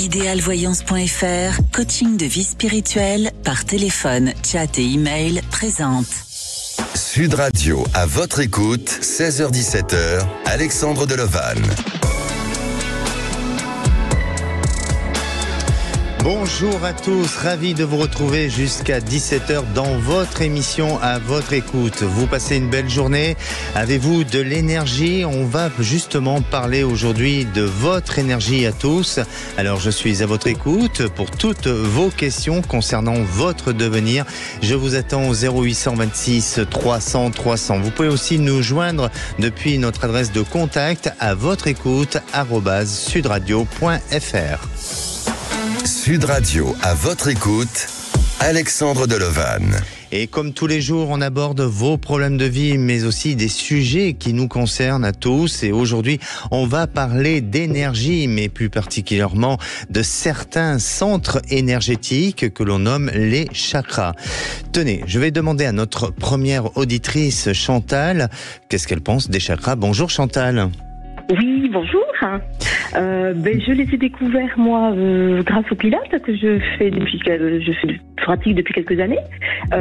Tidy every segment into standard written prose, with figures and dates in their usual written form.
Idealvoyance.fr, coaching de vie spirituelle par téléphone, chat et email présente. Sud Radio, à votre écoute, 16h-17h, Alexandre Delovan. Bonjour à tous, ravi de vous retrouver jusqu'à 17h dans votre émission À votre écoute. Vous passez une belle journée, avez-vous de l'énergie? On va justement parler aujourd'hui de votre énergie à tous. Alors je suis à votre écoute pour toutes vos questions concernant votre devenir. Je vous attends au 0826 300 300. Vous pouvez aussi nous joindre depuis notre adresse de contact à votre écoute @sudradio.fr. Sud Radio, à votre écoute, Alexandre Delovan. Et comme tous les jours, on aborde vos problèmes de vie, mais aussi des sujets qui nous concernent à tous. Et aujourd'hui, on va parler d'énergie, mais plus particulièrement de certains centres énergétiques que l'on nomme les chakras. Tenez, je vais demander à notre première auditrice, Chantal, qu'est-ce qu'elle pense des chakras. Bonjour Chantal. Oui, bonjour. Je les ai découverts, moi, grâce au Pilates que je pratique depuis quelques années.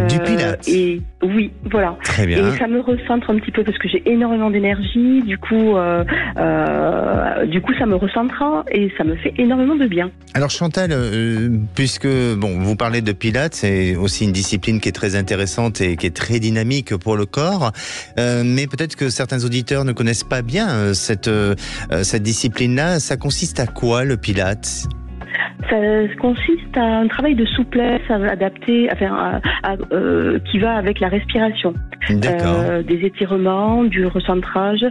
Du Pilates. Et oui, voilà. Très bien. Et ça me recentre un petit peu parce que j'ai énormément d'énergie. Du coup, ça me recentre et ça me fait énormément de bien. Alors Chantal, puisque vous parlez de Pilates, c'est aussi une discipline qui est très intéressante et qui est très dynamique pour le corps. Mais peut-être que certains auditeurs ne connaissent pas bien cette discipline-là. Ça consiste à quoi le Pilates ? Ça consiste à un travail de souplesse adapté, qui va avec la respiration. D'accord. Des étirements, du recentrage,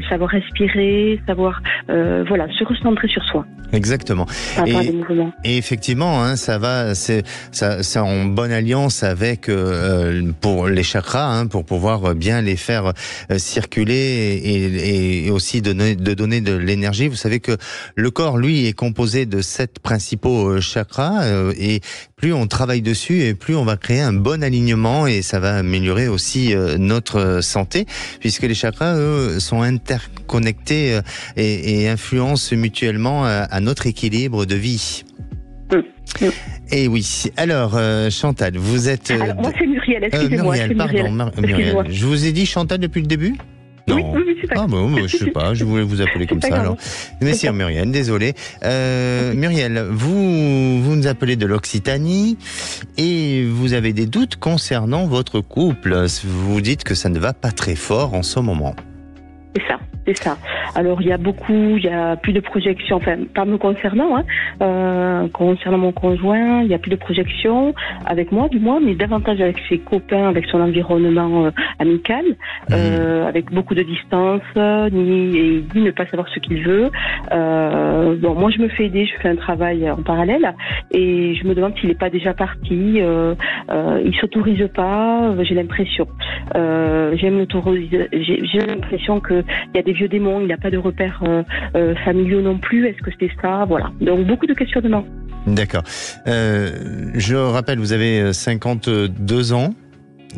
savoir respirer, savoir se recentrer sur soi. Exactement. Des mouvements. Et effectivement, ça c'est en bonne alliance avec pour les chakras, pour pouvoir bien les faire circuler et aussi de donner de l'énergie. Vous savez que le corps, lui, est composé de 7 principaux chakras et plus on travaille dessus et plus on va créer un bon alignement et ça va améliorer aussi notre santé puisque les chakras, eux, sont interconnectés et influencent mutuellement à notre équilibre de vie. Et oui. Alors, Chantal, vous êtes... Alors, moi, c'est Muriel, excusez-moi. Muriel. Je vous ai dit Chantal depuis le début ? Non. Oui, c'est pas je sais pas, je voulais vous appeler comme ça alors. Mais c'est Muriel, désolé. Muriel, vous nous appelez de l'Occitanie et vous avez des doutes concernant votre couple. Vous dites que ça ne va pas très fort en ce moment. C'est ça. Alors il y a plus de projections, enfin pas me concernant, concernant mon conjoint, il n'y a plus de projections avec moi du moins, mais davantage avec ses copains, avec son environnement amical, avec beaucoup de distance, il dit ne pas savoir ce qu'il veut. Moi je me fais aider, je fais un travail en parallèle et je me demande s'il n'est pas déjà parti. Il s'autorise pas, j'ai l'impression. J'ai l'impression qu'il y a des vieux démons, il n'a pas de repères familiaux non plus. Est-ce que c'est ça ? Voilà. Donc beaucoup de questionnements. D'accord. Je rappelle, vous avez 52 ans.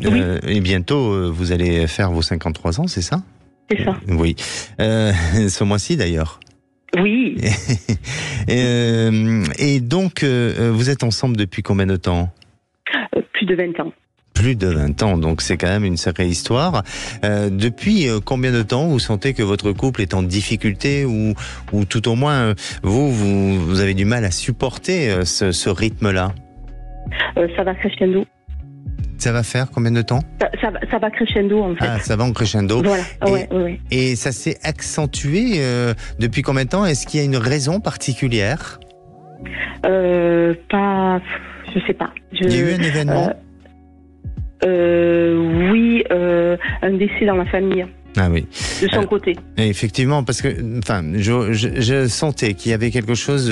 Oui. Et bientôt, vous allez faire vos 53 ans, c'est ça ? C'est ça. Oui. Ce mois-ci d'ailleurs. Oui. Et donc, vous êtes ensemble depuis combien de temps ? Plus de 20 ans. Plus de 20 ans, donc c'est quand même une sacrée histoire. Depuis combien de temps vous sentez que votre couple est en difficulté ou tout au moins vous avez du mal à supporter ce rythme-là ? Ça va crescendo. Ça va faire combien de temps ? Ça va crescendo en fait. Ah, ça va en crescendo. Voilà. Oui. Et ça s'est accentué depuis combien de temps ? Est-ce qu'il y a une raison particulière ? Je sais pas. Il y a eu un événement ? Oui, un décès dans la famille. Ah oui. De son côté. Effectivement, parce que, je sentais qu'il y avait quelque chose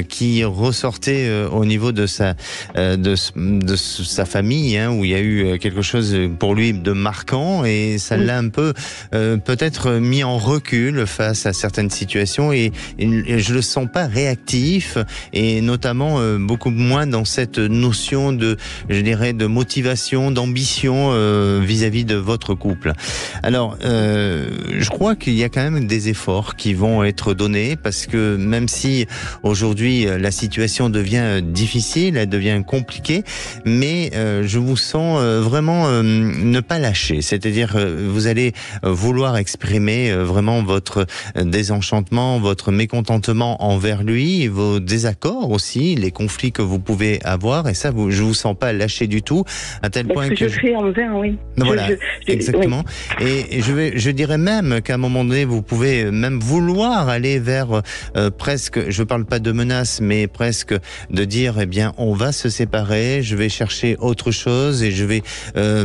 qui ressortait au niveau de sa famille, où il y a eu quelque chose pour lui de marquant et ça l'a un peu peut-être mis en recul face à certaines situations et je le sens pas réactif et notamment beaucoup moins dans cette notion de motivation, d'ambition vis-à-vis de votre couple. Alors Alors, je crois qu'il y a quand même des efforts qui vont être donnés parce que même si aujourd'hui la situation devient difficile, elle devient compliquée, mais je vous sens vraiment ne pas lâcher. C'est-à-dire, vous allez vouloir exprimer vraiment votre désenchantement, votre mécontentement envers lui, vos désaccords aussi, les conflits que vous pouvez avoir, et ça, je vous sens pas lâcher du tout, à tel point que je fais envers, oui. Voilà, exactement. Oui. Et je dirais même qu'à un moment donné, vous pouvez même vouloir aller vers presque, je parle pas de menaces, mais presque de dire, eh bien, on va se séparer, je vais chercher autre chose et je vais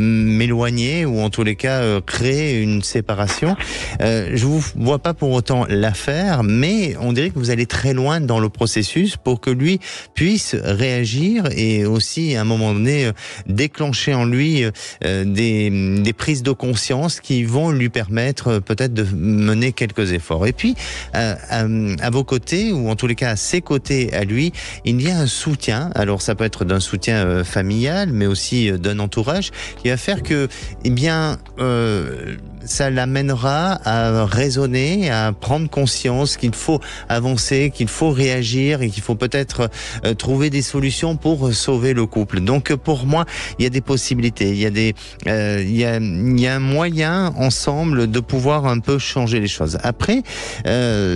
m'éloigner ou en tous les cas créer une séparation. Je vous vois pas pour autant la faire, mais on dirait que vous allez très loin dans le processus pour que lui puisse réagir et aussi à un moment donné déclencher en lui des prises de conscience qui vont lui permettre peut-être de mener quelques efforts. Et puis à vos côtés, ou en tous les cas à ses côtés à lui, il y a un soutien. Alors ça peut être d'un soutien familial, mais aussi d'un entourage qui va faire que, eh bien, ça l'amènera à raisonner, à prendre conscience qu'il faut avancer, qu'il faut réagir et qu'il faut peut-être trouver des solutions pour sauver le couple. Donc pour moi, il y a des possibilités, il y a un moyen ensemble de pouvoir un peu changer les choses. Après,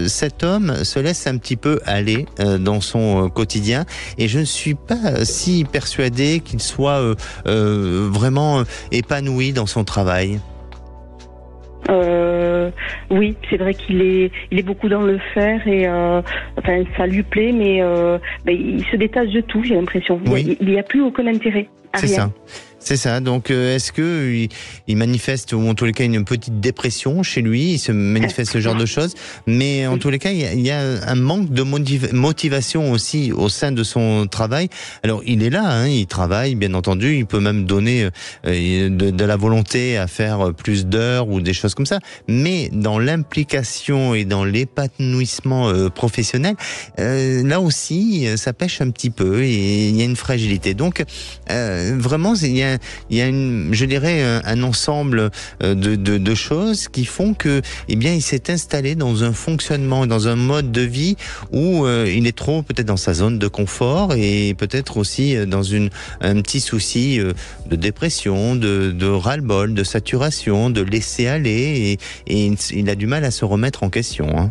cet homme se laisse un petit peu aller dans son quotidien et je ne suis pas si persuadé qu'il soit vraiment épanoui dans son travail. Oui, c'est vrai qu'il est beaucoup dans le faire et enfin ça lui plaît, mais il se détache de tout, j'ai l'impression. Oui. Il n'y a plus aucun intérêt à rien. C'est ça. C'est ça. Donc, est-ce que il manifeste, ou en tous les cas, une petite dépression chez lui? Il se manifeste ce genre de choses. Mais en tous les cas, il y a un manque de motivation aussi au sein de son travail. Alors, il est là, hein, il travaille, bien entendu. Il peut même donner de la volonté à faire plus d'heures ou des choses comme ça. Mais dans l'implication et dans l'épanouissement professionnel, là aussi, ça pêche un petit peu et il y a une fragilité. Donc, vraiment, il y a je dirais un ensemble de choses qui font que, eh bien, il s'est installé dans un fonctionnement, dans un mode de vie où il est trop peut-être dans sa zone de confort et peut-être aussi dans un petit souci de dépression, de ras-le-bol, de saturation, de laisser aller et il a du mal à se remettre en question. Hein.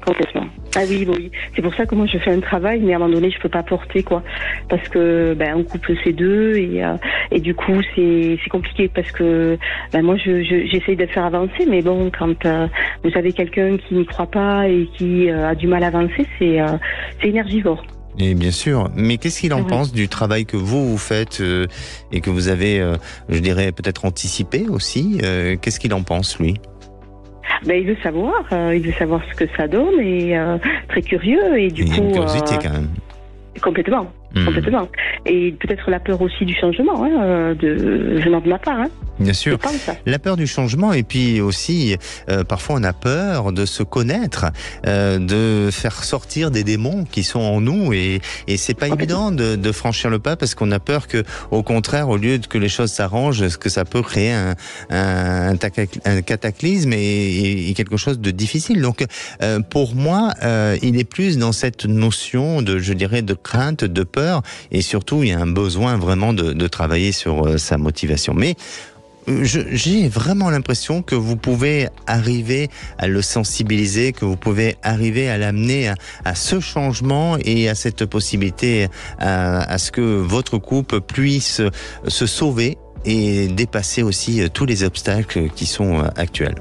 Complètement. Ah oui. C'est pour ça que moi je fais un travail, mais à un moment donné je peux pas porter quoi, parce que un couple c'est deux et du coup c'est compliqué parce que moi j'essaye de le faire avancer, mais bon quand vous avez quelqu'un qui n'y croit pas et qui a du mal à avancer, c'est énergivore. Et bien sûr, mais qu'est-ce qu'il en pense du travail que vous faites et que vous avez, je dirais peut-être anticipé aussi? Qu'est-ce qu'il en pense lui? Il veut savoir ce que ça donne et très curieux et du coup. Il y a une curiosité quand même. Complètement. Et peut-être la peur aussi du changement, venant de ma part. Bien sûr. La peur du changement et puis aussi, parfois on a peur de se connaître, de faire sortir des démons qui sont en nous et c'est pas évident de franchir le pas parce qu'on a peur que, au contraire, au lieu que les choses s'arrangent, que ça peut créer un cataclysme et quelque chose de difficile. Donc, pour moi, il est plus dans cette notion je dirais, de crainte, de peur. Et surtout, il y a un besoin vraiment de travailler sur sa motivation. Mais j'ai vraiment l'impression que vous pouvez arriver à le sensibiliser, que vous pouvez arriver à l'amener à ce changement et à cette possibilité à ce que votre couple puisse se sauver et dépasser aussi tous les obstacles qui sont actuels.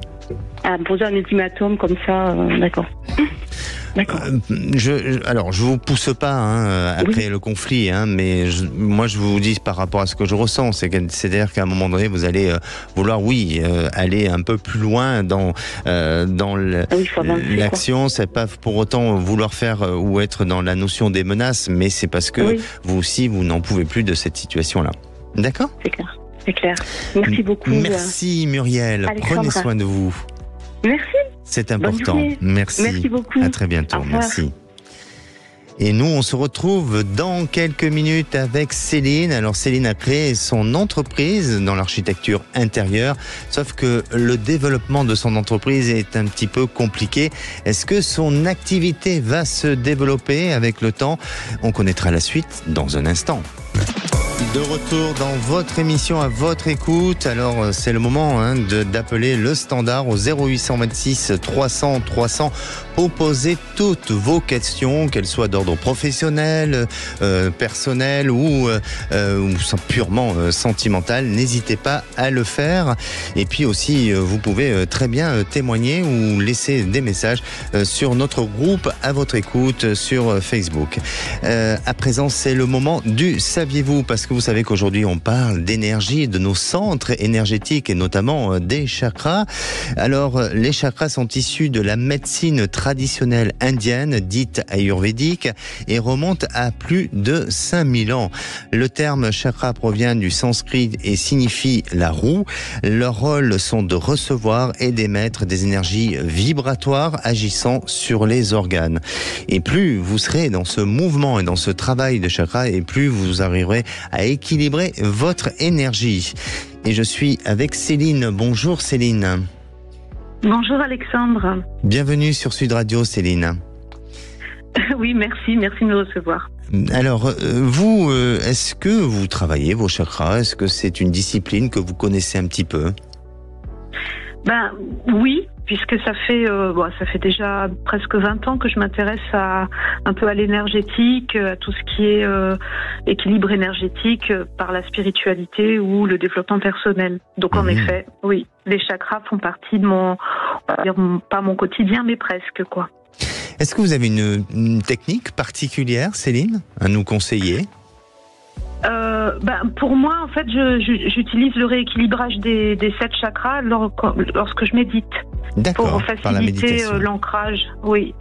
Poser un ultimatum comme ça, d'accord. D'accord. Je vous pousse pas à créer le conflit, mais moi je vous dis par rapport à ce que je ressens, c'est-à-dire qu'à un moment donné vous allez vouloir, aller un peu plus loin dans l'action. C'est pas pour autant vouloir faire ou être dans la notion des menaces, mais c'est parce que vous aussi vous n'en pouvez plus de cette situation-là. D'accord ? C'est clair. C'est clair. Merci beaucoup. Merci Muriel. Alexandra. Prenez soin de vous. Merci. C'est important. Merci. Merci beaucoup. À très bientôt. Merci. Et nous, on se retrouve dans quelques minutes avec Céline. Alors Céline a créé son entreprise dans l'architecture intérieure, sauf que le développement de son entreprise est un petit peu compliqué. Est-ce que son activité va se développer avec le temps? On connaîtra la suite dans un instant. De retour dans votre émission, à votre écoute. Alors c'est le moment d'appeler le standard au 0826 300 300 pour poser toutes vos questions, qu'elles soient d'ordre professionnel, personnel ou purement sentimental. N'hésitez pas à le faire. Et puis aussi, vous pouvez très bien témoigner ou laisser des messages sur notre groupe à votre écoute sur Facebook. À présent, c'est le moment du saviez-vous, parce que vous savez qu'aujourd'hui on parle d'énergie, de nos centres énergétiques et notamment des chakras. Alors les chakras sont issus de la médecine traditionnelle indienne dite ayurvédique et remontent à plus de 5000 ans. Le terme chakra provient du sanskrit et signifie la roue. Leurs rôles sont de recevoir et d'émettre des énergies vibratoires agissant sur les organes. Et plus vous serez dans ce mouvement et dans ce travail de chakra, et plus vous arriverez à équilibrer votre énergie. Et je suis avec Céline. Bonjour Céline. Bonjour Alexandre. Bienvenue sur Sud Radio Céline. Oui, merci de me recevoir. Alors, vous, est-ce que vous travaillez vos chakras? Est-ce que c'est une discipline que vous connaissez un petit peu? Oui, puisque ça fait déjà presque 20 ans que je m'intéresse un peu à l'énergétique, à tout ce qui est équilibre énergétique par la spiritualité ou le développement personnel. Donc en effet, oui, les chakras font partie de pas mon quotidien, mais presque, quoi. Est-ce que vous avez une technique particulière, Céline, à nous conseiller? Pour moi, en fait, j'utilise le rééquilibrage des 7 chakras lorsque je médite. D'accord, pour faciliter l'ancrage, oui,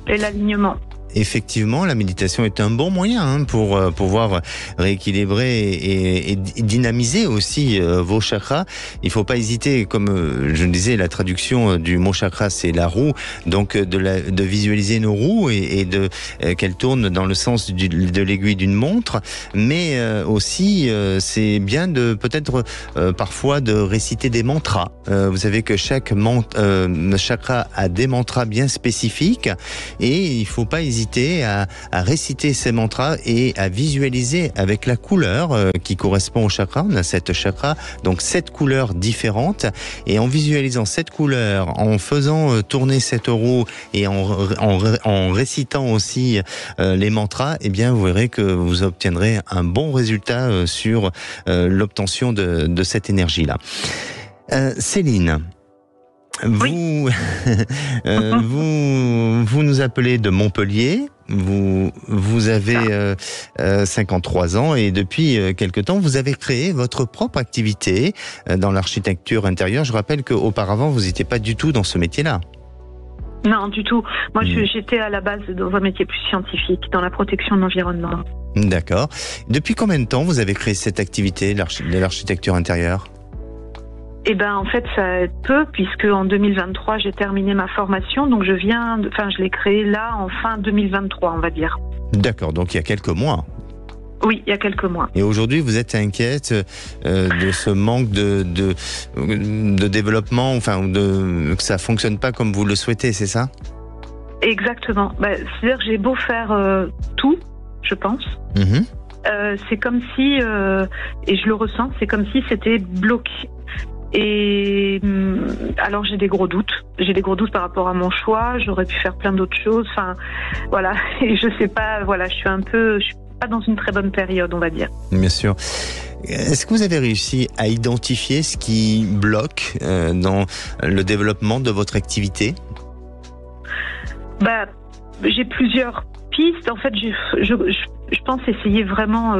et l'alignement. Effectivement, la méditation est un bon moyen pour pouvoir rééquilibrer et dynamiser aussi vos chakras. Il ne faut pas hésiter, comme je le disais, la traduction du mot chakra, c'est la roue, donc de visualiser nos roues et qu'elles tournent dans le sens de l'aiguille d'une montre, mais aussi c'est bien de peut-être parfois de réciter des mantras. Vous savez que chaque chakra a des mantras bien spécifiques et il ne faut pas hésiter à réciter ces mantras et à visualiser avec la couleur qui correspond au chakra. On a 7 chakras, donc 7 couleurs différentes, et en visualisant cette couleur, en faisant tourner cette roue et en récitant aussi les mantras, eh bien vous verrez que vous obtiendrez un bon résultat sur l'obtention de cette énergie-là. Céline, vous, vous nous appelez de Montpellier. Vous avez 53 ans et depuis quelque temps, vous avez créé votre propre activité dans l'architecture intérieure. Je rappelle qu'auparavant, vous n'étiez pas du tout dans ce métier-là. Non, du tout. Moi, j'étais à la base dans un métier plus scientifique, dans la protection de l'environnement. D'accord. Depuis combien de temps vous avez créé cette activité de l'architecture intérieure ? En fait, ça peu, puisque en 2023, j'ai terminé ma formation, donc je l'ai créé là, en fin 2023, on va dire. D'accord, donc il y a quelques mois. Oui, il y a quelques mois. Et aujourd'hui, vous êtes inquiète de ce manque de développement, que ça fonctionne pas comme vous le souhaitez, c'est ça ? Exactement. C'est-à-dire que j'ai beau faire tout, je pense. C'est comme si, et je le ressens, c'est comme si c'était bloqué. Et alors j'ai des gros doutes. J'ai des gros doutes par rapport à mon choix. J'aurais pu faire plein d'autres choses. Voilà. Et je sais pas. Voilà, je suis pas dans une très bonne période, on va dire. Bien sûr. Est-ce que vous avez réussi à identifier ce qui bloque dans le développement de votre activité ? J'ai plusieurs pistes. En fait, je pense essayer vraiment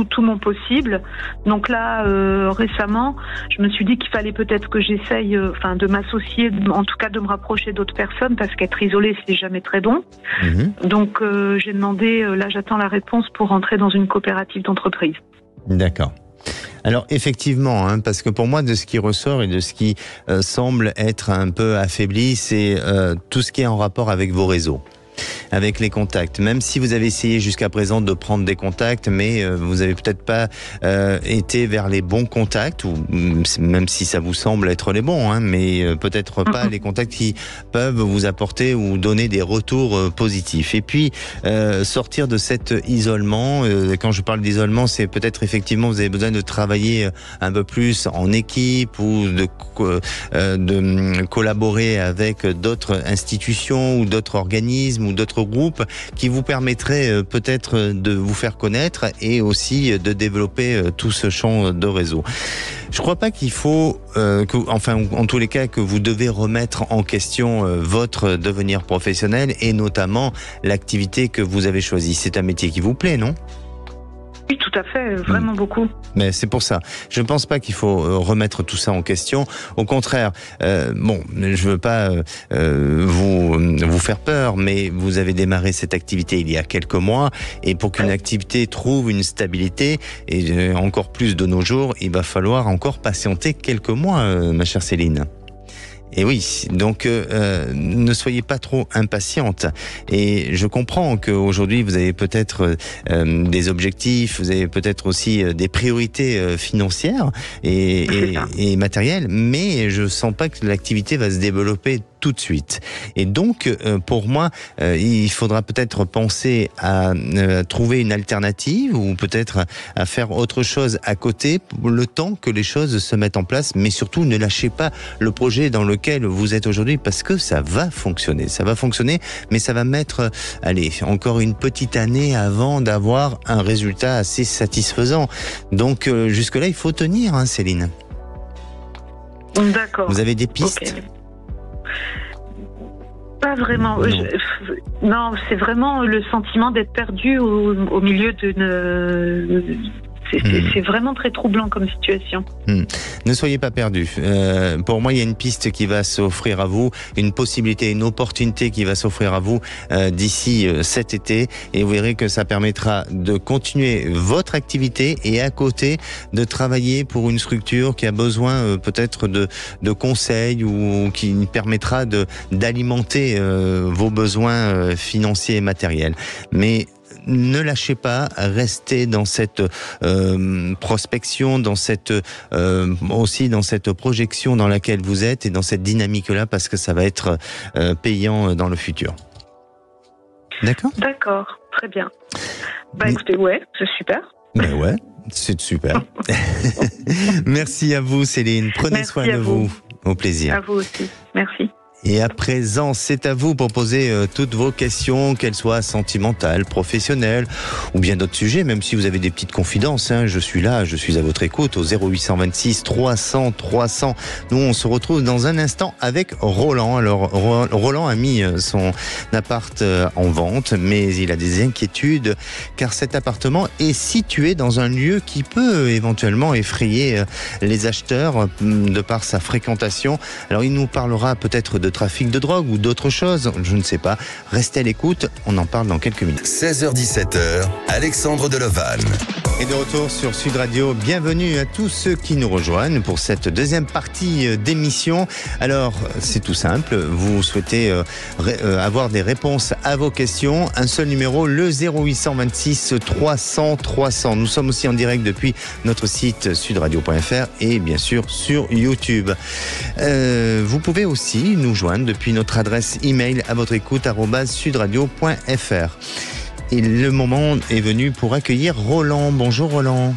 tout mon possible. Donc là, récemment, je me suis dit qu'il fallait peut-être que j'essaye de m'associer, en tout cas de me rapprocher d'autres personnes, parce qu'être isolé, c'est jamais très bon. Donc j'ai demandé, là j'attends la réponse pour rentrer dans une coopérative d'entreprise. D'accord. Alors effectivement, parce que pour moi, de ce qui ressort et de ce qui semble être un peu affaibli, c'est tout ce qui est en rapport avec vos réseaux. avec les contacts. Même si vous avez essayé jusqu'à présent de prendre des contacts, mais vous avez peut-être pas été vers les bons contacts, ou même si ça vous semble être les bons, hein, mais peut-être pas les contacts qui peuvent vous apporter ou donner des retours positifs. Et puis sortir de cet isolement. Quand je parle d'isolement, c'est peut-être effectivement vous avez besoin de travailler un peu plus en équipe ou de collaborer avec d'autres institutions ou d'autres organismes ou d'autres groupes qui vous permettraient peut-être de vous faire connaître et aussi de développer tout ce champ de réseau. Je crois pas qu'il faut, en tous les cas, que vous devez remettre en question votre devenir professionnel et notamment l'activité que vous avez choisie. C'est un métier qui vous plaît, non ? Oui, tout à fait, vraiment beaucoup. Mais c'est pour ça. Je ne pense pas qu'il faut remettre tout ça en question. Au contraire, je veux pas vous faire peur, mais vous avez démarré cette activité il y a quelques mois, et pour qu'une activité trouve une stabilité, et encore plus de nos jours, il va falloir encore patienter quelques mois, ma chère Céline. Et oui, donc ne soyez pas trop impatiente. Et je comprends qu'aujourd'hui vous avez peut-être des objectifs, vous avez peut-être aussi des priorités financières et matérielles, mais je sens pas que l'activité va se développer tout de suite. Et donc, pour moi, il faudra peut-être penser à trouver une alternative ou peut-être à faire autre chose à côté le temps que les choses se mettent en place. Mais surtout, ne lâchez pas le projet dans lequel vous êtes aujourd'hui parce que ça va fonctionner. Ça va fonctionner, mais ça va mettre, encore une petite année avant d'avoir un résultat assez satisfaisant. Donc, jusque-là, il faut tenir, hein, Céline. D'accord. Vous avez des pistes ? Okay. Pas vraiment. Non, c'est vraiment le sentiment d'être perdu au milieu d'une... C'est vraiment très troublant comme situation. Ne soyez pas perdus. Pour moi, il y a une piste qui va s'offrir à vous, une possibilité, une opportunité qui va s'offrir à vous d'ici cet été. Et vous verrez que ça permettra de continuer votre activité et à côté de travailler pour une structure qui a besoin peut-être de conseils ou qui permettra d'alimenter vos besoins financiers et matériels. Mais ne lâchez pas, restez dans cette prospection, aussi dans cette projection dans laquelle vous êtes et dans cette dynamique-là parce que ça va être payant dans le futur. D'accord ? D'accord, très bien. Écoutez, ouais, c'est super. Ben ouais, c'est super. Merci à vous, Céline. Prenez soin de vous. Au plaisir. À vous aussi. Merci. Et à présent, c'est à vous pour poser toutes vos questions, qu'elles soient sentimentales, professionnelles ou bien d'autres sujets, même si vous avez des petites confidences. Hein, je suis là, je suis à votre écoute au 0826 300 300. Nous, on se retrouve dans un instant avec Roland. Alors, Roland a mis son appart en vente, mais il a des inquiétudes car cet appartement est situé dans un lieu qui peut éventuellement effrayer les acheteurs de par sa fréquentation. Alors, il nous parlera peut-être de trafic de drogue ou d'autres choses, je ne sais pas. Restez à l'écoute, on en parle dans quelques minutes. 16h-17h, Alexandre Delevanne. Et de retour sur Sud Radio, bienvenue à tous ceux qui nous rejoignent pour cette deuxième partie d'émission. Alors, c'est tout simple, vous souhaitez avoir des réponses à vos questions, un seul numéro, le 0826 300 300. Nous sommes aussi en direct depuis notre site sudradio.fr et bien sûr sur YouTube. Vous pouvez aussi nous joindre depuis notre adresse email à votre écoute @sudradio.fr. Et le moment est venu pour accueillir Roland. Bonjour Roland.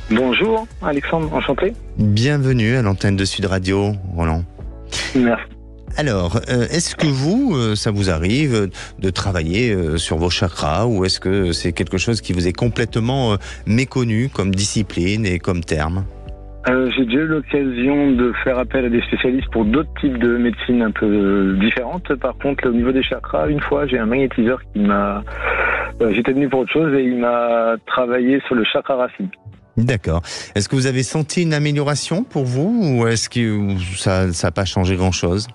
Bonjour Alexandre, enchanté. Bienvenue à l'antenne de Sud Radio, Roland. Merci. Alors, est-ce que vous, ça vous arrive de travailler sur vos chakras ou est-ce que c'est quelque chose qui vous est complètement méconnu comme discipline et comme terme ? J'ai déjà eu l'occasion de faire appel à des spécialistes pour d'autres types de médecines un peu différentes. Par contre, au niveau des chakras, une fois, j'ai un magnétiseur qui m'a... j'étais venu pour autre chose et il m'a travaillé sur le chakra racine. D'accord. Est-ce que vous avez senti une amélioration pour vous ou est-ce que ça n'a pas changé grand-chose ?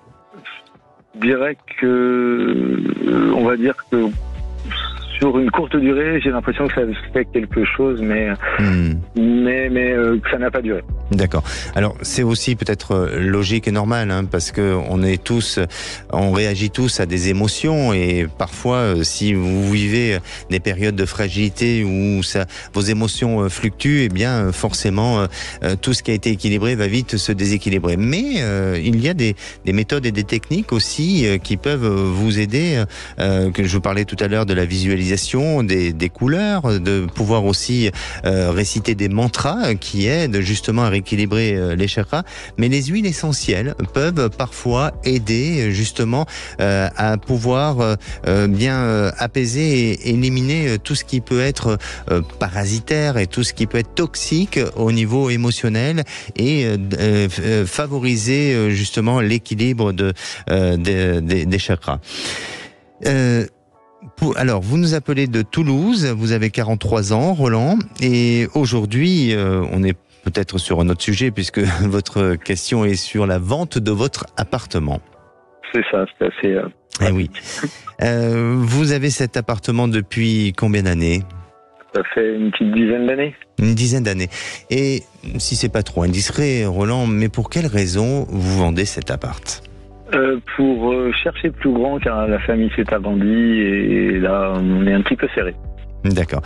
Je dirais que... on va dire que... sur une courte durée, j'ai l'impression que ça fait quelque chose, mais que ça n'a pas duré. D'accord. Alors c'est aussi peut-être logique et normal, hein, parce que on réagit tous à des émotions et parfois, si vous vivez des périodes de fragilité où vos émotions fluctuent, eh bien forcément tout ce qui a été équilibré va vite se déséquilibrer. Mais il y a des méthodes et des techniques aussi qui peuvent vous aider. Que je vous parlais tout à l'heure de la visualisation, des couleurs, de pouvoir aussi réciter des mantras qui aident justement à rééquilibrer les chakras, mais les huiles essentielles peuvent parfois aider justement à pouvoir bien apaiser et éliminer tout ce qui peut être parasitaire et tout ce qui peut être toxique au niveau émotionnel et favoriser justement l'équilibre des chakras. Alors, vous nous appelez de Toulouse, vous avez 43 ans, Roland, et aujourd'hui, on est peut-être sur un autre sujet puisque votre question est sur la vente de votre appartement. C'est ça, c'est assez... Eh oui. Vous avez cet appartement depuis combien d'années ? Ça fait une petite dizaine d'années. Une dizaine d'années. Et si c'est pas trop indiscret, Roland, mais pour quelle raison vous vendez cet appart ? Pour chercher plus grand, car la famille s'est agrandie et là, on est un petit peu serré. D'accord.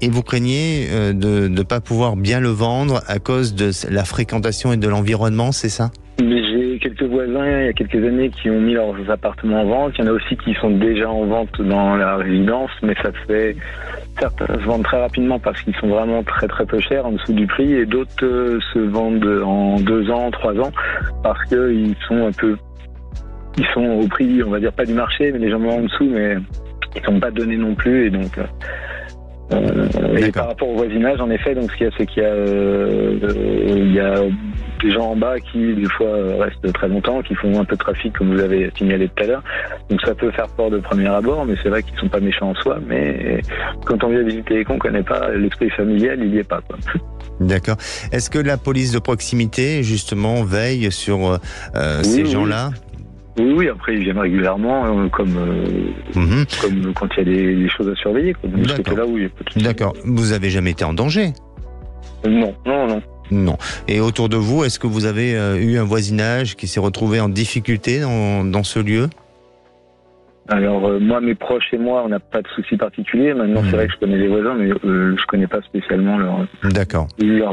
Et vous craignez de ne pas pouvoir bien le vendre à cause de la fréquentation et de l'environnement, c'est ça ? J'ai quelques voisins, il y a quelques années, qui ont mis leurs appartements en vente. Il y en a aussi qui sont déjà en vente dans la résidence, mais ça fait... Certains se vendent très rapidement parce qu'ils sont vraiment très très peu chers, en dessous du prix, et d'autres se vendent en 2 ans, 3 ans, parce qu'ils sont ils sont au prix, on va dire pas du marché, mais légèrement en dessous, mais ils sont pas donnés non plus, et donc... et par rapport au voisinage, en effet, donc ce qu'il y a, c'est qu'il y a des gens en bas qui, des fois, restent très longtemps, qui font un peu de trafic, comme vous avez signalé tout à l'heure. Donc ça peut faire peur de premier abord, mais c'est vrai qu'ils sont pas méchants en soi. Mais quand on vient visiter et qu'on connaît pas l'esprit familial, il y est pas, quoi. D'accord. Est-ce que la police de proximité, justement, veille sur ces gens-là ? Oui, après ils viennent régulièrement, comme quand il y a des choses à surveiller, quoi. Donc, d'accord. Là où il y a pas de... D'accord. Vous avez jamais été en danger ? Non. Non. Et autour de vous, est-ce que vous avez eu un voisinage qui s'est retrouvé en difficulté dans ce lieu ? Alors moi, mes proches et moi, on n'a pas de soucis particuliers. Maintenant, c'est vrai que je connais les voisins, mais je connais pas spécialement leur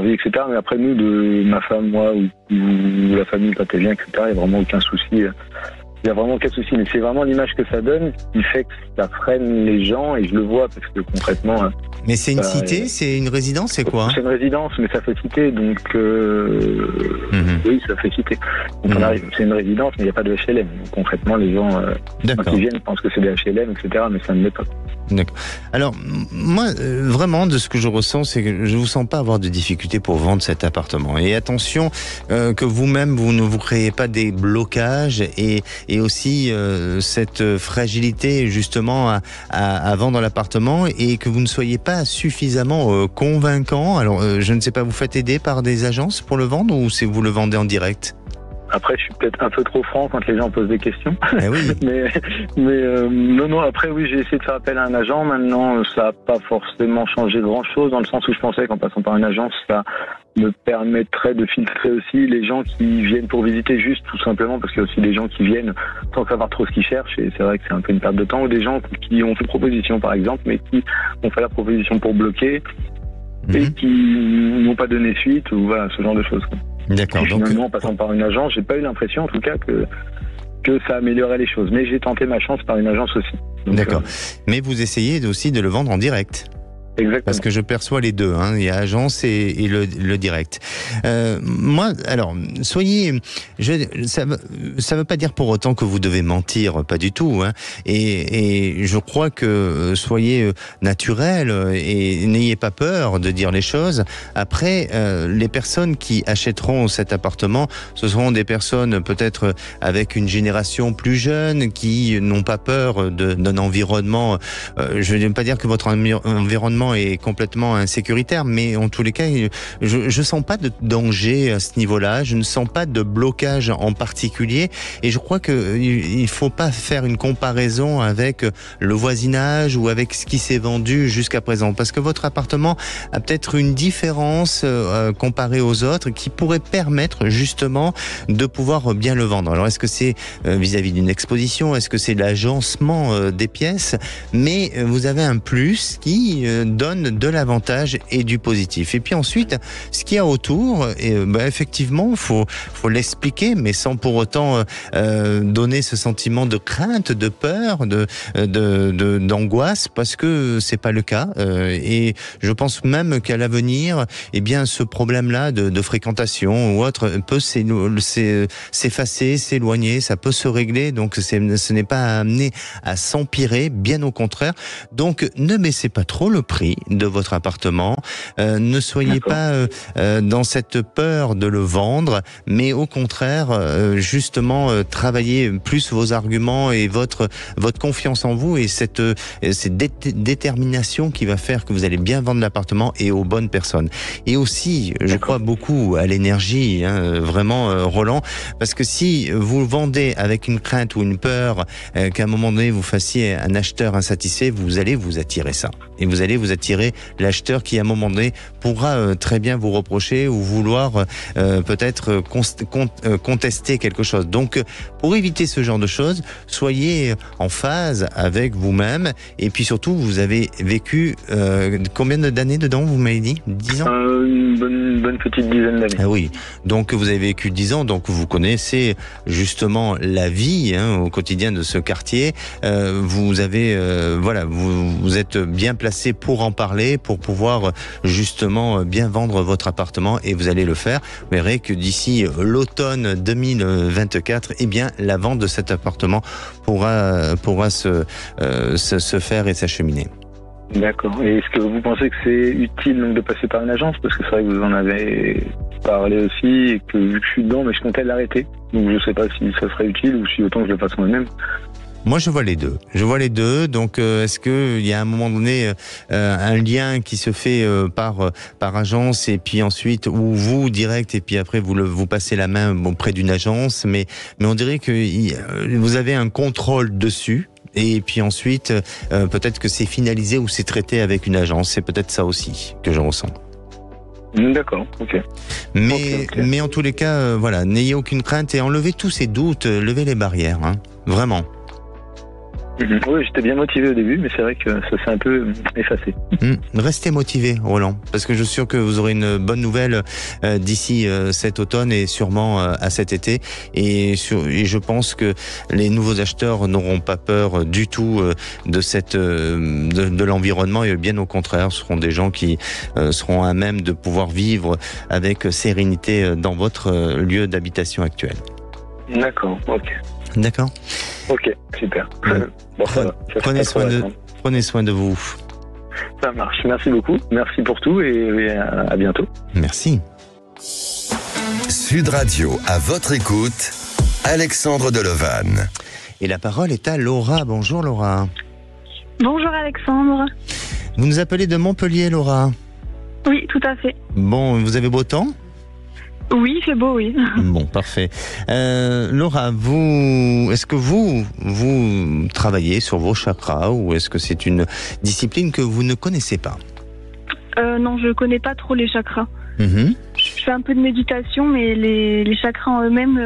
vie, etc. Mais après, nous, de ma femme, moi, ou la famille quand elle vient, etc., il n'y a vraiment aucun souci. Il n'y a vraiment aucun souci, mais c'est vraiment l'image que ça donne qui fait que ça freine les gens, et je le vois parce que concrètement... Mais c'est une cité, c'est une résidence, c'est quoi ? C'est une résidence, mais ça fait cité, donc oui, ça fait cité. Donc on arrive, c'est une résidence, mais il n'y a pas de HLM. Donc concrètement, les gens, quand ils viennent, pensent que c'est des HLM, etc., mais ça ne l'est pas. D'accord. Alors, moi, vraiment, de ce que je ressens, c'est que je ne vous sens pas avoir de difficultés pour vendre cet appartement. Et attention, que vous-même, vous ne vous créez pas des blocages et aussi cette fragilité, justement, à vendre l'appartement, et que vous ne soyez pas suffisamment convaincant. Alors, je ne sais pas, vous faites aider par des agences pour le vendre, ou c'est vous le vendez en direct ? Après, je suis peut-être un peu trop franc quand les gens posent des questions. Eh oui. mais non, après, oui, j'ai essayé de faire appel à un agent. Maintenant, ça n'a pas forcément changé grand-chose, dans le sens où je pensais qu'en passant par une agence, ça me permettrait de filtrer aussi les gens qui viennent pour visiter, juste tout simplement parce qu'il y a aussi des gens qui viennent sans savoir trop ce qu'ils cherchent, et c'est vrai que c'est un peu une perte de temps, ou des gens qui ont fait proposition, par exemple, mais qui ont fait la proposition pour bloquer et qui n'ont pas donné suite, ou voilà, ce genre de choses, quoi. D'accord. Donc, finalement, en passant par une agence, j'ai pas eu l'impression, en tout cas, que ça améliorait les choses. Mais j'ai tenté ma chance par une agence aussi. Donc, d'accord. Mais vous essayez aussi de le vendre en direct ? Exactement. Parce que je perçois les deux, hein. Il y a agence et le direct. Moi, alors, ça veut pas dire pour autant que vous devez mentir, pas du tout, hein. Et je crois que soyez naturel et n'ayez pas peur de dire les choses. Après, les personnes qui achèteront cet appartement, ce seront des personnes peut-être avec une génération plus jeune, qui n'ont pas peur d'un environnement. Je ne veux pas dire que votre environnement moment est complètement insécuritaire, mais en tous les cas, je sens pas de danger à ce niveau-là. Je ne sens pas de blocage en particulier, et je crois que il faut pas faire une comparaison avec le voisinage ou avec ce qui s'est vendu jusqu'à présent, parce que votre appartement a peut-être une différence comparé aux autres qui pourrait permettre justement de pouvoir bien le vendre. Alors est-ce que c'est vis-à-vis d'une exposition, est-ce que c'est l'agencement des pièces, mais vous avez un plus qui donne de l'avantage et du positif. Et puis ensuite, ce qu'il y a autour, effectivement, faut l'expliquer, mais sans pour autant donner ce sentiment de crainte, de peur, d'angoisse, parce que c'est pas le cas. Et je pense même qu'à l'avenir, eh bien, ce problème-là de fréquentation ou autre peut s'effacer, s'éloigner, ça peut se régler. Donc, ce n'est pas amené à s'empirer, bien au contraire. Donc, ne baissez pas trop le prix de votre appartement. Ne soyez pas dans cette peur de le vendre, mais au contraire, justement, travaillez plus vos arguments et votre confiance en vous et cette détermination qui va faire que vous allez bien vendre l'appartement et aux bonnes personnes. Et aussi, je crois beaucoup à l'énergie, vraiment, Roland, parce que si vous vendez avec une crainte ou une peur qu'à un moment donné vous fassiez un acheteur insatisfait, vous allez vous attirer ça. Et vous allez vous attirer l'acheteur qui, à un moment donné, pourra très bien vous reprocher ou vouloir peut-être contester quelque chose. Donc, pour éviter ce genre de choses, soyez en phase avec vous-même. Et puis surtout, vous avez vécu combien d'années dedans, vous m'avez dit? 10 ans? Une bonne petite dizaine d'années. Ah oui, donc vous avez vécu 10 ans, donc vous connaissez justement la vie au quotidien de ce quartier. Vous avez, vous êtes bien placé pour en parler, pour pouvoir justement bien vendre votre appartement, et vous allez le faire. Vous verrez que d'ici l'automne 2024, eh bien, la vente de cet appartement pourra se faire et s'acheminer. D'accord. Et est-ce que vous pensez que c'est utile donc de passer par une agence? Parce que c'est vrai que vous en avez parlé aussi et que vu que je suis dedans, mais je comptais l'arrêter. Donc je ne sais pas si ça serait utile ou si autant que je le fasse moi-même. Moi, je vois les deux. Donc, est-ce que il y a à un moment donné un lien qui se fait par agence et puis ensuite ou vous direct et puis après vous passez la main auprès d'une agence, mais on dirait que vous avez un contrôle dessus. Et puis ensuite, peut-être que c'est finalisé ou c'est traité avec une agence. C'est peut-être ça aussi que je ressens. D'accord, ok. Mais en tous les cas, n'ayez aucune crainte et enlevez tous ces doutes, levez les barrières, vraiment. Oui, j'étais bien motivé au début, mais c'est vrai que ça s'est un peu effacé. Restez motivé, Roland, parce que je suis sûr que vous aurez une bonne nouvelle d'ici cet automne et sûrement à cet été. Et je pense que les nouveaux acheteurs n'auront pas peur du tout de l'environnement, et bien au contraire, ce seront des gens qui seront à même de pouvoir vivre avec sérénité dans votre lieu d'habitation actuel. D'accord, ok. D'accord. Ok, super. Bon, ça va. Prenez soin de vous. Ça marche. Merci beaucoup. Merci pour tout et à bientôt. Merci. Sud Radio, à votre écoute, Alexandre Delevanne. Et la parole est à Laura. Bonjour Laura. Bonjour Alexandre. Vous nous appelez de Montpellier, Laura? Oui, tout à fait. Bon, vous avez beau temps? Oui, c'est beau, oui. Bon, parfait. Laura, est-ce que vous travaillez sur vos chakras ou est-ce que c'est une discipline que vous ne connaissez pas? Non, je connais pas trop les chakras. Je fais un peu de méditation, mais les chakras en eux-mêmes,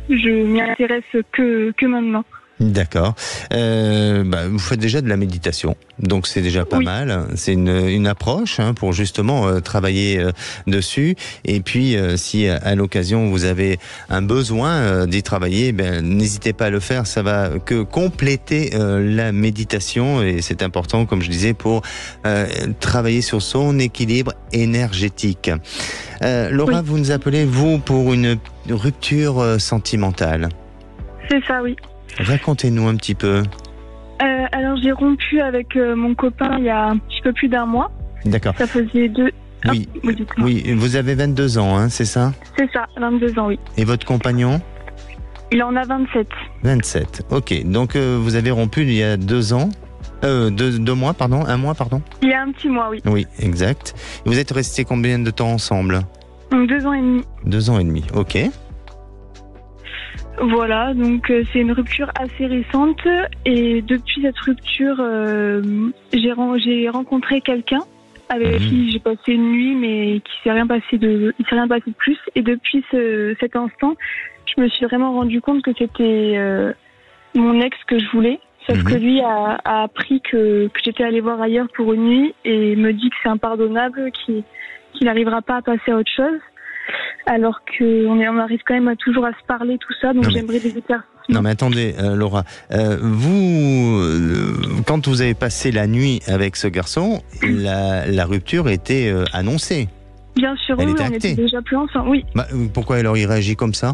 je m'y intéresse que maintenant. D'accord. Vous faites déjà de la méditation, donc c'est déjà pas mal. C'est une approche pour justement travailler dessus. Et puis, si à l'occasion vous avez un besoin d'y travailler, n'hésitez pas à le faire. Ça va que compléter la méditation, et c'est important, comme je disais, pour travailler sur son équilibre énergétique. Laura, vous nous appelez, vous, pour une rupture sentimentale. C'est ça, oui. Racontez-nous un petit peu. Alors j'ai rompu avec mon copain il y a un petit peu plus d'un mois. D'accord. Ça faisait 2... Oui, vous avez 22 ans, c'est ça? C'est ça, 22 ans, oui. Et votre compagnon? Il en a 27. 27, ok. Donc vous avez rompu il y a 2 ans? 2 mois, pardon, 1 mois, pardon. Il y a un petit mois, oui. Oui, exact. Et vous êtes restés combien de temps ensemble? 2 ans et demi. 2 ans et demi, ok. Voilà, donc c'est une rupture assez récente et depuis cette rupture, j'ai rencontré quelqu'un avec qui j'ai passé une nuit, mais il s'est rien passé de plus. Et depuis cet instant, je me suis vraiment rendu compte que c'était mon ex que je voulais. Sauf que lui a appris que j'étais allée voir ailleurs pour une nuit et me dit que c'est impardonnable, qu'il n'arrivera pas à passer à autre chose. Alors qu'on arrive quand même toujours à se parler, tout ça, donc j'aimerais des éclaircissements. Non mais attendez, Laura, vous, quand vous avez passé la nuit avec ce garçon, la rupture était annoncée. Bien sûr, oui, on était déjà plus ensemble, oui. Bah, pourquoi alors il réagit comme ça?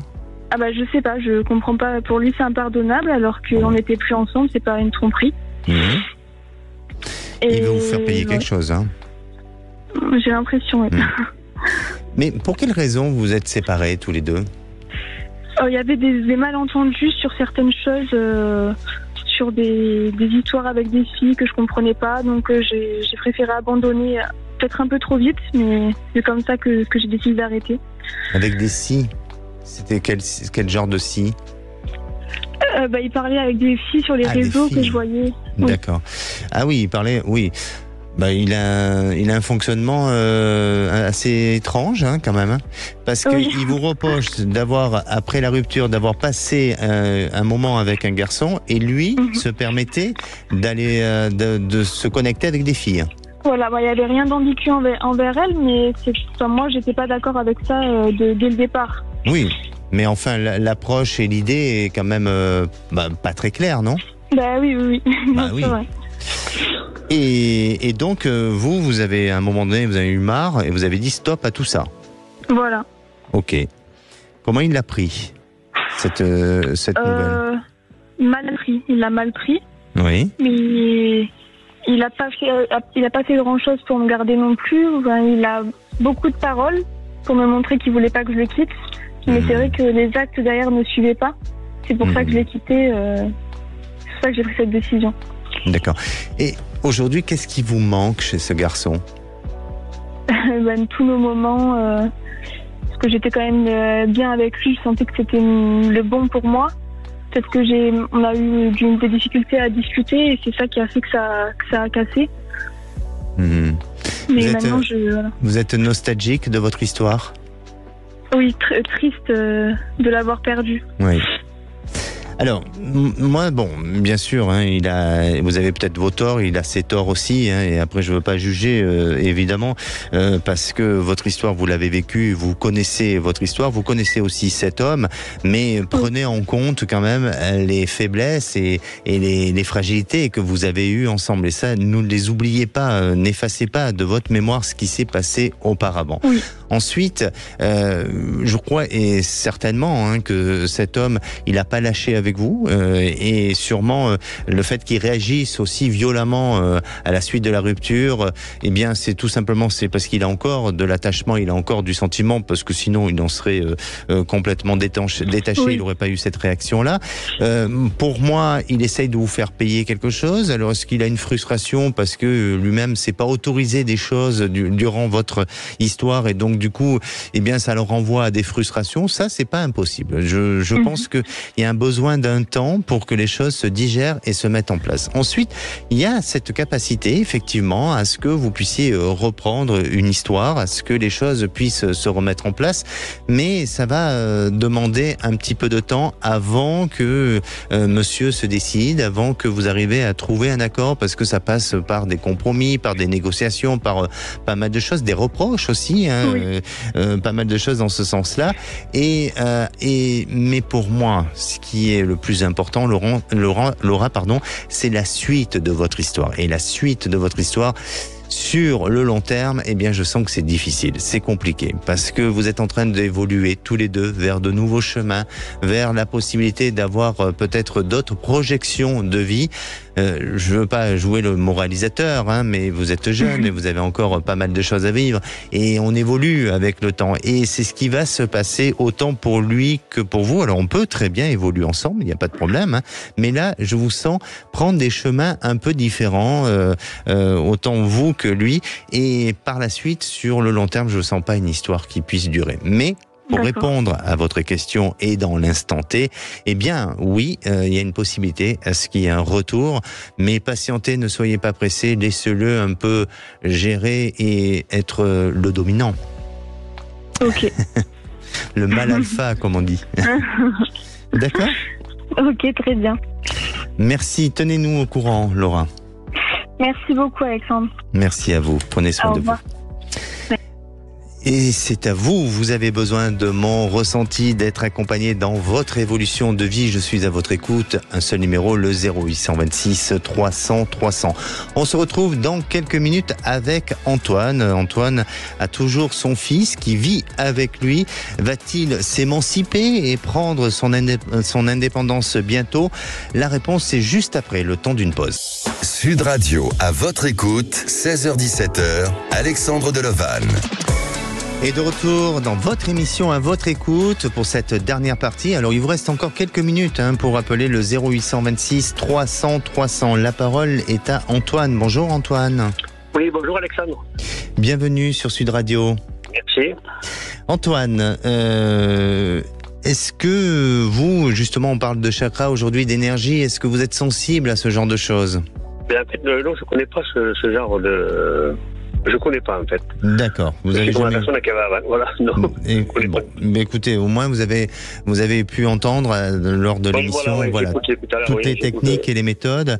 Ah bah je sais pas, je comprends pas. Pour lui c'est impardonnable alors qu'on n'était plus ensemble, c'est pas une tromperie. Et il veut vous faire payer quelque chose, hein? J'ai l'impression, oui. Mais pour quelle raison vous êtes séparés tous les deux? Il y avait des malentendus sur certaines choses, sur des histoires avec des filles que je comprenais pas, donc j'ai préféré abandonner peut-être un peu trop vite, mais c'est comme ça que j'ai décidé d'arrêter. Avec des filles? C'était quel genre de filles? Il parlait avec des filles sur les réseaux que je voyais. D'accord. Ah oui, il parlait, oui. Bah, il a un fonctionnement assez étrange, hein, quand même, hein, parce qu'il vous reproche d'avoir, après la rupture, d'avoir passé un moment avec un garçon, et lui se permettait d'aller de se connecter avec des filles. Voilà, il n'y avait rien d'ambigu envers elle, mais moi, j'étais pas d'accord avec ça dès le départ. Oui, mais enfin, l'approche et l'idée est quand même pas très claire, non? Bah oui. Bah oui. Vrai. Et donc, vous avez, à un moment donné, vous avez eu marre et vous avez dit stop à tout ça. Voilà. Ok. Comment il l'a pris, cette nouvelle? Mal pris. Il l'a mal pris. Oui. Mais il a pas fait grand-chose pour me garder non plus. Enfin, il a beaucoup de paroles pour me montrer qu'il voulait pas que je le quitte. Mais c'est vrai que les actes derrière ne suivaient pas. C'est pour ça que je l'ai quitté. C'est pour ça que j'ai pris cette décision. D'accord. Et aujourd'hui, qu'est-ce qui vous manque chez ce garçon? Tous nos moments, parce que j'étais quand même bien avec lui, je sentais que c'était le bon pour moi. Peut-être que on a eu des difficultés à discuter et c'est ça qui a fait que ça a cassé. Mais maintenant, vous êtes nostalgique de votre histoire? Oui, triste de l'avoir perdu. Oui. Alors, moi, bien sûr, hein, vous avez peut-être vos torts, il a ses torts aussi, hein, et après je veux pas juger, évidemment, parce que votre histoire, vous l'avez vécue, vous connaissez votre histoire, vous connaissez aussi cet homme, mais prenez en compte quand même les faiblesses et les fragilités que vous avez eues ensemble, et ça, ne les oubliez pas, n'effacez pas de votre mémoire ce qui s'est passé auparavant. Oui. Ensuite, je crois et certainement que cet homme, il n'a pas lâché avec vous, et sûrement le fait qu'il réagisse aussi violemment à la suite de la rupture, eh bien c'est tout simplement parce qu'il a encore de l'attachement, il a encore du sentiment, parce que sinon il en serait complètement détaché, oui. Il n'aurait pas eu cette réaction-là. Pour moi, il essaye de vous faire payer quelque chose. Alors est-ce qu'il a une frustration parce que lui-même s'est pas autorisé des choses durant votre histoire, et donc du coup, eh bien ça le renvoie à des frustrations? Ça, c'est pas impossible. Je pense qu'il y a un besoin d'un temps pour que les choses se digèrent et se mettent en place. Ensuite, il y a cette capacité, effectivement, à ce que vous puissiez reprendre une histoire, à ce que les choses puissent se remettre en place, mais ça va demander un petit peu de temps avant que monsieur se décide, avant que vous arrivez à trouver un accord, parce que ça passe par des compromis, par des négociations, par pas mal de choses, des reproches aussi, hein, oui. Pas mal de choses dans ce sens-là. Mais pour moi, ce qui est le plus important, Laura, c'est la suite de votre histoire. Et la suite de votre histoire, sur le long terme, eh bien, je sens que c'est difficile, c'est compliqué, parce que vous êtes en train d'évoluer tous les deux vers de nouveaux chemins, vers la possibilité d'avoir peut-être d'autres projections de vie. je veux pas jouer le moralisateur, hein, mais vous êtes jeune et vous avez encore pas mal de choses à vivre et on évolue avec le temps et c'est ce qui va se passer autant pour lui que pour vous. Alors on peut très bien évoluer ensemble, il n'y a pas de problème, hein, mais là je vous sens prendre des chemins un peu différents, autant vous que lui, et par la suite sur le long terme je ne sens pas une histoire qui puisse durer. Mais pour répondre à votre question et dans l'instant T, eh bien oui, il y a une possibilité à ce qu'il y ait un retour, mais patientez, ne soyez pas pressés, laissez-le un peu gérer et être le dominant. Ok. Le mâle alpha, comme on dit. D'accord ? Ok, très bien. Merci, tenez-nous au courant, Laura. Merci beaucoup, Alexandre. Merci à vous, prenez soin de vous. Et c'est à vous, vous avez besoin de mon ressenti, d'être accompagné dans votre évolution de vie. Je suis à votre écoute. Un seul numéro, le 0826 300 300. On se retrouve dans quelques minutes avec Antoine. Antoine a toujours son fils qui vit avec lui. Va-t-il s'émanciper et prendre son indépendance bientôt? La réponse est juste après, le temps d'une pause. Sud Radio, à votre écoute, 16h-17h, Alexandre Delevanne. Et de retour dans votre émission à votre écoute pour cette dernière partie. Alors il vous reste encore quelques minutes pour appeler le 0826 300 300. La parole est à Antoine. Bonjour Antoine. Oui, bonjour Alexandre. Bienvenue sur Sud Radio. Merci. Antoine, est-ce que vous, justement on parle de chakra aujourd'hui, d'énergie, est-ce que vous êtes sensible à ce genre de choses? En fait, non, je ne connais pas ce genre de... Je ne connais pas en fait. D'accord. Vous avez jamais... la personne qui avait avant. Voilà. Non. Mais écoutez, au moins vous avez pu entendre lors de l'émission toutes les techniques et les méthodes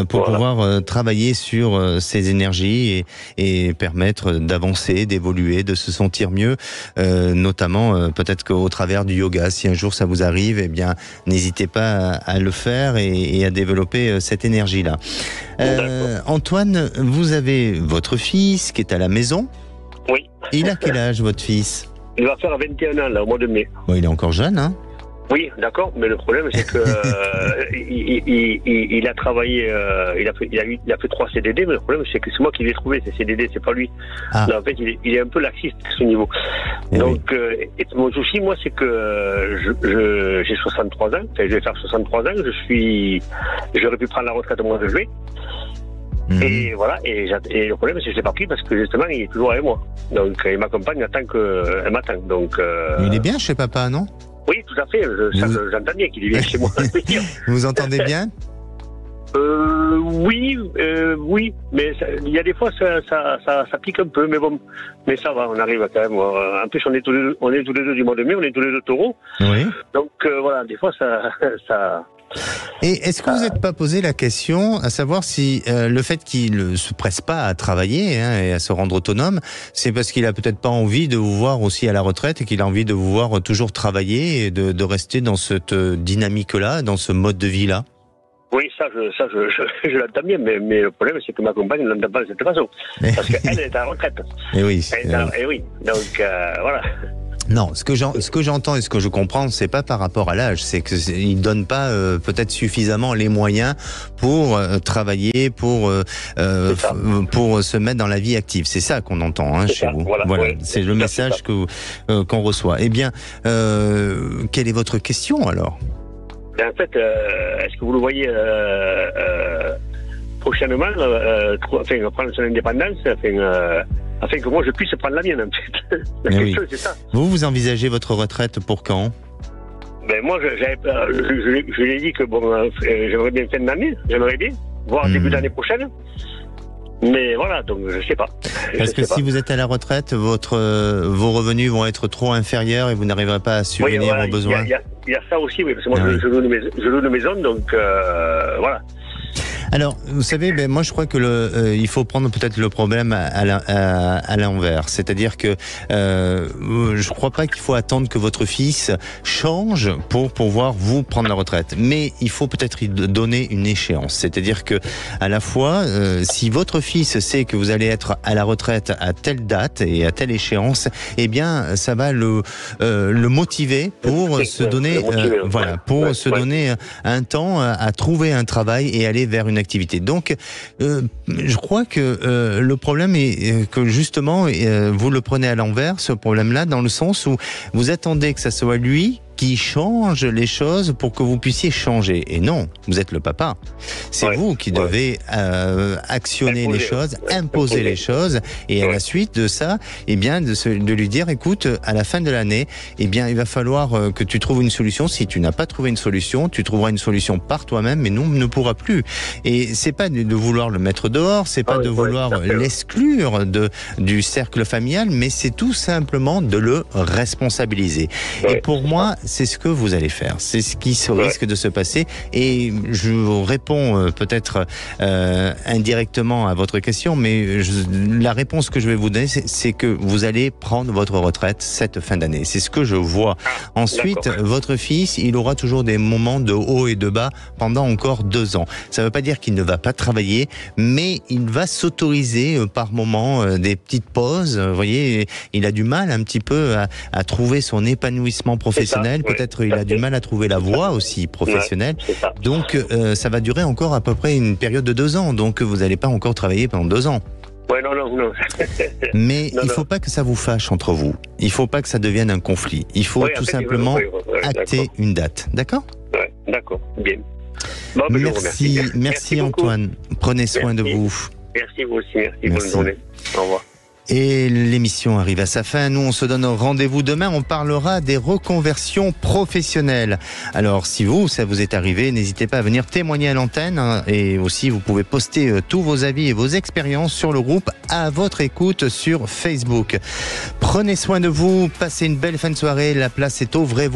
pour pouvoir travailler sur ces énergies et permettre d'avancer, d'évoluer, de se sentir mieux, notamment peut-être qu'au travers du yoga. Si un jour ça vous arrive, eh bien n'hésitez pas à le faire et à développer cette énergie-là. Antoine, vous avez votre fils qui est à la maison. Oui. Il a quel âge, votre fils? Il va faire 21 ans, là, au mois de mai. Bon, il est encore jeune, hein? Oui, d'accord, mais le problème, c'est que il a travaillé, il a fait 3 CDD, mais le problème, c'est que c'est moi qui l'ai trouvé, ces CDD, c'est pas lui. Ah. Là, en fait, il est un peu laxiste à ce niveau. Donc, et mon souci, moi, c'est que j'ai 63 ans, enfin, je vais faire 63 ans, j'aurais pu prendre la retraite au mois de juillet. Et voilà, et le problème, c'est que je l'ai pas pris parce que justement, il est toujours avec moi. Donc, il m'accompagne tant qu'elle m'attend. Donc, il est bien chez papa, non? Oui, tout à fait. J'entends bien qu'il est bien chez moi. Vous vous entendez bien? Oui, mais il y a des fois ça pique un peu, mais bon, mais ça va, on arrive quand même. En plus, on est tous les deux du mois de mai, on est tous les deux taureaux. Oui. Donc voilà, des fois ça. Et est-ce que vous n'êtes pas posé la question à savoir si le fait qu'il ne se presse pas à travailler et à se rendre autonome, c'est parce qu'il a peut-être pas envie de vous voir aussi à la retraite et qu'il a envie de vous voir toujours travailler et de rester dans cette dynamique-là, dans ce mode de vie-là? Oui, je l'entends bien, mais le problème, c'est que ma compagne ne l'entend pas de cette façon. Parce qu'elle est à la retraite. Et oui. Et oui. Donc, voilà. Non, ce que j'entends et ce que je comprends, c'est pas par rapport à l'âge, c'est que il donne pas peut-être suffisamment les moyens pour travailler, pour se mettre dans la vie active. C'est ça qu'on entend chez vous. Voilà. C'est le message qu'on reçoit. Eh bien, quelle est votre question alors? En fait, est-ce que vous le voyez prochainement, prendre son indépendance, afin que moi je puisse prendre la mienne, en fait. La question, c'est ça. Vous envisagez votre retraite pour quand? Ben moi, je lui ai dit que j'aimerais bien fin d'année, voire début d'année prochaine. Mais voilà, donc je sais pas. Parce que si vous êtes à la retraite, vos revenus vont être trop inférieurs et vous n'arriverez pas à subvenir aux besoins. Il y a ça aussi, oui, parce que moi je loue une maison, donc voilà. Alors, vous savez, moi je crois que il faut prendre peut-être le problème à l'envers. C'est-à-dire que je crois pas qu'il faut attendre que votre fils change pour pouvoir vous prendre la retraite. Mais il faut peut-être lui donner une échéance. C'est-à-dire que à la fois, si votre fils sait que vous allez être à la retraite à telle date et à telle échéance, eh bien, ça va le motiver pour se donner, donner un temps à trouver un travail et aller vers une activité. Donc, je crois que le problème est que justement, vous le prenez à l'envers, ce problème-là, dans le sens où vous attendez que ça soit lui qui change les choses pour que vous puissiez changer. Et non, vous êtes le papa. C'est vous qui devez actionner les choses, imposer les choses, et à la suite de ça, eh bien, de lui dire, écoute, à la fin de l'année, eh bien, il va falloir que tu trouves une solution. Si tu n'as pas trouvé une solution, tu trouveras une solution par toi-même, mais nous, on ne pourra plus. Et c'est pas de vouloir le mettre dehors, c'est pas de vouloir l'exclure du cercle familial, mais c'est tout simplement de le responsabiliser. Et pour moi, c'est ce que vous allez faire. C'est ce qui risque de se passer. Et je vous réponds peut-être indirectement à votre question, mais la réponse que je vais vous donner, c'est que vous allez prendre votre retraite cette fin d'année. C'est ce que je vois. Ensuite, votre fils, il aura toujours des moments de haut et de bas pendant encore 2 ans. Ça ne veut pas dire qu'il ne va pas travailler, mais il va s'autoriser par moments des petites pauses. Vous voyez, il a du mal un petit peu à trouver son épanouissement professionnel. Peut-être il a du mal à trouver la voie aussi professionnelle. Donc ça va durer encore à peu près une période de 2 ans. Donc vous n'allez pas encore travailler pendant 2 ans. Non. Mais il ne faut pas que ça vous fâche entre vous. Il ne faut pas que ça devienne un conflit. Il faut tout simplement acter une date. D'accord ? D'accord, bien. Bon, merci Antoine. Prenez soin de vous. Merci vous aussi. Merci. Bonne journée. Au revoir. Et l'émission arrive à sa fin. Nous, on se donne rendez-vous demain. On parlera des reconversions professionnelles. Alors, si ça vous est arrivé, n'hésitez pas à venir témoigner à l'antenne. Et aussi, vous pouvez poster tous vos avis et vos expériences sur le groupe À votre écoute sur Facebook. Prenez soin de vous. Passez une belle fin de soirée. La place est au Vrai.